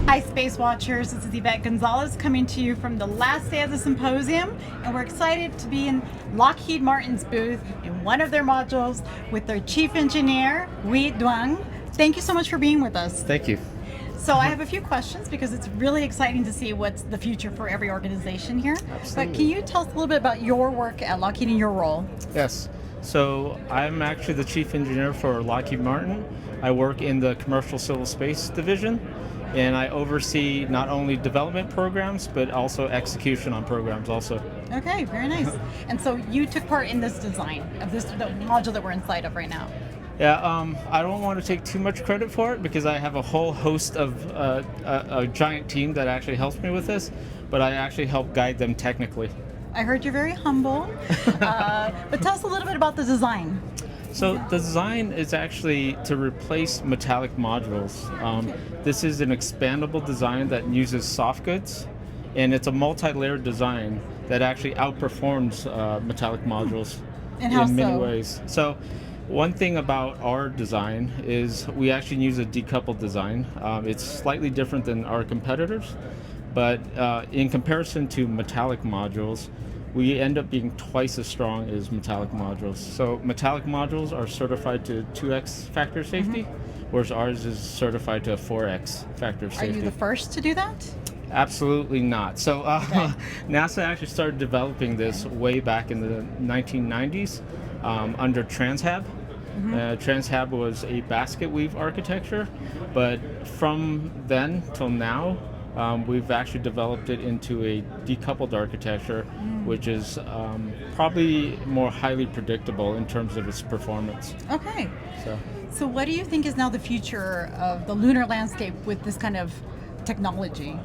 Hi Space Watchers, this is Yvette Gonzalez coming to you from the last day of the symposium, and we're excited to be in Lockheed Martin's booth in one of their modules with their chief engineer, Uy Doung. Thank you so much for being with us. Thank you. So I have a few questions because it's really exciting to see what's the future for every organization here. Absolutely. But can you tell us a little bit about your work at Lockheed and your role? Yes. So I'm actually the chief engineer for Lockheed Martin. I work in the commercial civil space division, and I oversee not only development programs but also execution on programs also. Okay, very nice. And so you took part in this design of the module that we're inside of right now. Yeah, I don't want to take too much credit for it because I have a whole host of a giant team that actually helps me with this, but I actually help guide them technically. I heard you're very humble, but tell us a little bit about the design. So the design is actually to replace metallic modules. This is an expandable design that uses soft goods, and it's a multi-layered design that actually outperforms metallic modules And how in many so? ways. So one thing about our design is we actually use a decoupled design. It's slightly different than our competitors, but in comparison to metallic modules, we end up being twice as strong as metallic modules. So metallic modules are certified to 2x factor safety, whereas ours is certified to a 4x factor of Are safety. you the first to do that? Absolutely not. So NASA actually started developing this way back in the 1990s under TransHab. TransHab was a basket weave architecture, but from then till now, we've actually developed it into a decoupled architecture, which is probably more highly predictable in terms of its performance. Okay. So what do you think is now the future of the lunar landscape with this kind of technology?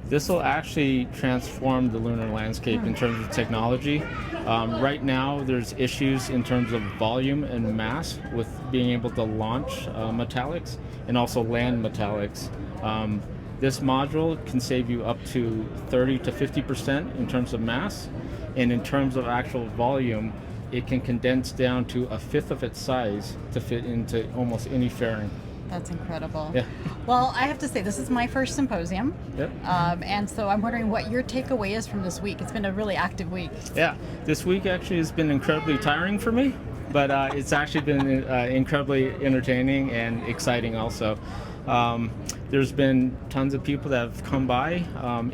This will actually transform the lunar landscape in terms of technology. Right now, there's issues in terms of volume and mass with being able to launch metallics and also land metallics. This module can save you up to 30 to 50% in terms of mass, and in terms of actual volume, it can condense down to a fifth of its size to fit into almost any fairing. That's incredible. Yeah. Well, I have to say, this is my first symposium. Yep. And so I'm wondering what your takeaway is from this week. It's been a really active week. Yeah, this week actually has been incredibly tiring for me, but it's actually been incredibly entertaining and exciting also. There's been tons of people that have come by,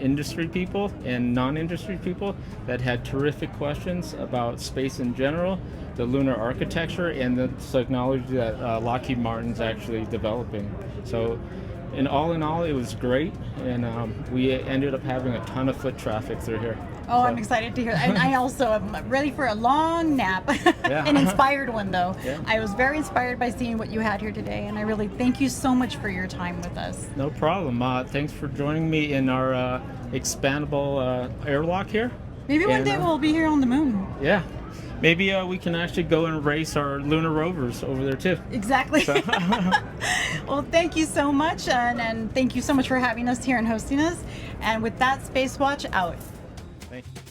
industry people and non-industry people that had terrific questions about space in general, the lunar architecture, and the technology that Lockheed Martin's actually developing. So in all, it was great, and we ended up having a ton of foot traffic through here. Oh, I'm excited to hear that. And I also am ready for a long nap, an inspired one though. Yeah. I was very inspired by seeing what you had here today, and I really thank you so much for your time with us. No problem. Thanks for joining me in our expandable airlock here. Maybe one day we'll be here on the moon. Yeah. Maybe we can actually go and race our lunar rovers over there too. Exactly. So. Well, thank you so much, and thank you so much for having us here and hosting us. And with that, Space Watch out. Thank you.